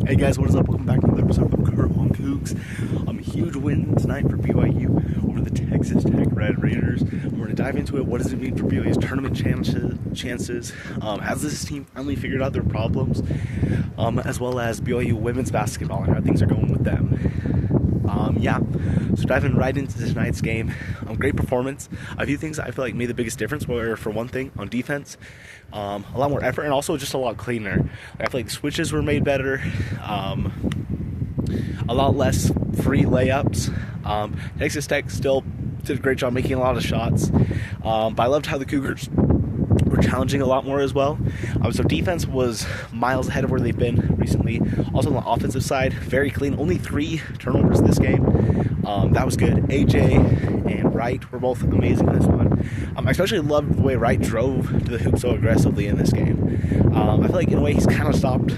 Hey guys, what is up? Welcome back to another episode of Cougs. Huge win tonight for BYU over the Texas Tech Red Raiders. We're going to dive into it. What does it mean for BYU's tournament chances? Has this team finally figured out their problems? As well as BYU women's basketball and how things are going with them. So diving right into tonight's game. Great performance. A few things I feel like made the biggest difference were, for one thing, on defense, a lot more effort and also just a lot cleaner. I feel like the switches were made better, a lot less free layups. Texas Tech still did a great job making a lot of shots, but I loved how the Cougars were challenging a lot more as well. So defense was miles ahead of where they've been recently. Also on the offensive side, very clean. Only 3 turnovers this game. That was good. AJ and Wright were both amazing in this one. I especially loved the way Wright drove to the hoop so aggressively in this game. I feel like in a way he's kind of stopped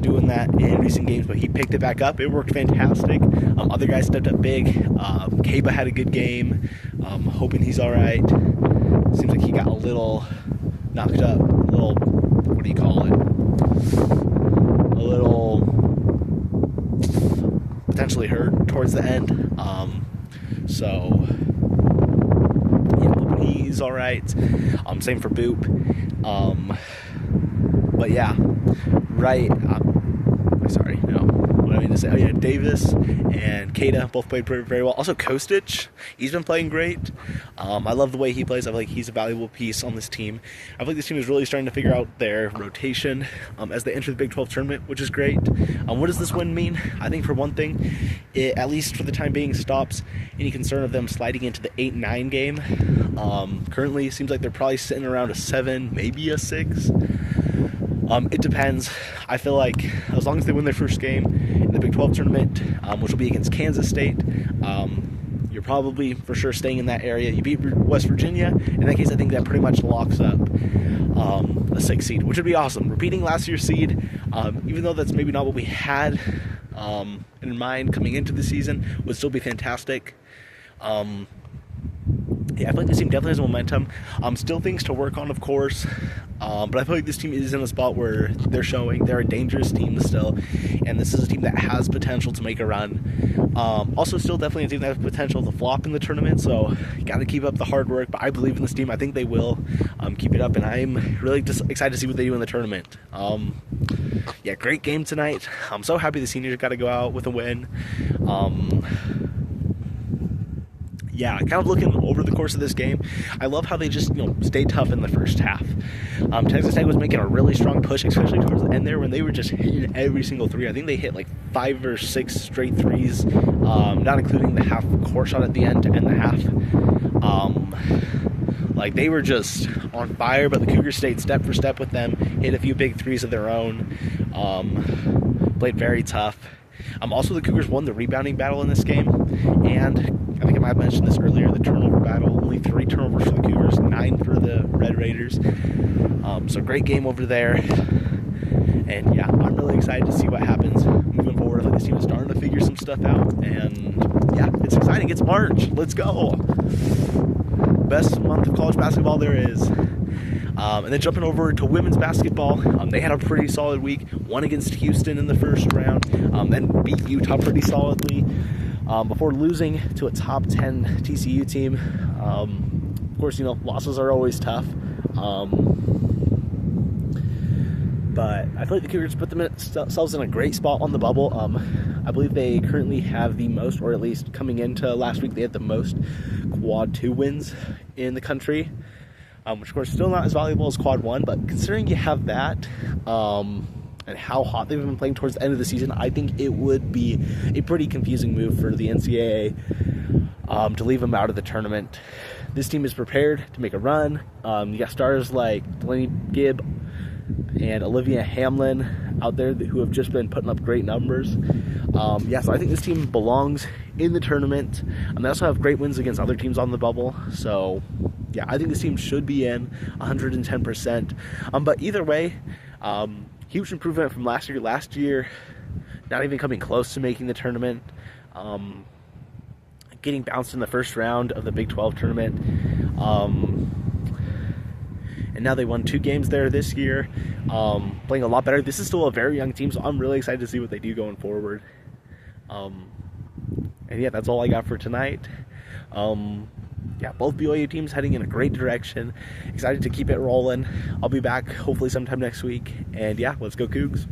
doing that in recent games, but he picked it back up. It worked fantastic. Other guys stepped up big. Kaba had a good game. Hoping he's all right. Seems like he got a little knocked up. A little, what do you call it? A little potentially hurt towards the end. Hoping he's all right. Same for Boop. But yeah, right. Davis and Kada both played very well. Also, Kostic, he's been playing great. I love the way he plays. I feel like he's a valuable piece on this team. I feel like this team is really starting to figure out their rotation as they enter the Big 12 tournament, which is great. What does this win mean? I think for one thing, it, at least for the time being, stops any concern of them sliding into the 8-9 game. Currently, it seems like they're probably sitting around a 7, maybe a 6. It depends. I feel like as long as they win their first game in the Big 12 tournament, which will be against Kansas State, you're probably for sure staying in that area. You beat West Virginia. In that case, I think that pretty much locks up a 6 seed, which would be awesome. Repeating last year's seed, even though that's maybe not what we had in mind coming into the season, would still be fantastic. I feel like this team definitely has momentum. Still things to work on, of course. But I feel like this team is in a spot where they're showing they're a dangerous team still. And this is a team that has potential to make a run. Also, still definitely a team that has potential to flop in the tournament. So, you got to keep up the hard work. But I believe in this team. I think they will keep it up. And I'm really just excited to see what they do in the tournament. Great game tonight. I'm so happy the seniors got to go out with a win. Kind of looking over the course of this game, I love how they just, stayed tough in the first half. Texas Tech was making a really strong push, especially towards the end there when they were just hitting every single three. I think they hit like 5 or 6 straight threes, not including the half-court shot at the end to end the half. They were just on fire, but the Cougars stayed step for step with them, hit a few big threes of their own, played very tough. Also, the Cougars won the rebounding battle in this game, and I think I might have mentioned this earlier, the turnover battle. Only 3 turnovers for the Cougars, 9 for the Red Raiders. So great game over there. And I'm really excited to see what happens moving forward. I think this team is starting to figure some stuff out. And it's exciting. It's March. Let's go. Best month of college basketball there is. And then jumping over to women's basketball, they had a pretty solid week. Won against Houston in the first round, then beat Utah pretty solidly before losing to a top 10 TCU team. Of course, losses are always tough. But I feel like the Cougars put themselves in a great spot on the bubble. I believe they currently have the most, or at least coming into last week, they had the most Quad 2 wins in the country. Which of course still not as valuable as Quad 1, but considering you have that, and how hot they've been playing towards the end of the season, I think it would be a pretty confusing move for the NCAA to leave them out of the tournament. This team is prepared to make a run. You got stars like Delaney Gibb and Olivia Hamlin out there who have just been putting up great numbers. So I think this team belongs in the tournament. They also have great wins against other teams on the bubble. So, I think this team should be in 110%. But either way, huge improvement from last year. Last year, not even coming close to making the tournament. Getting bounced in the first round of the Big 12 tournament. and now they won 2 games there this year, playing a lot better. This is still a very young team, so I'm really excited to see what they do going forward. And yeah, that's all I got for tonight. Yeah, both BYU teams heading in a great direction. Excited to keep it rolling. I'll be back hopefully sometime next week. And yeah, let's go Cougs.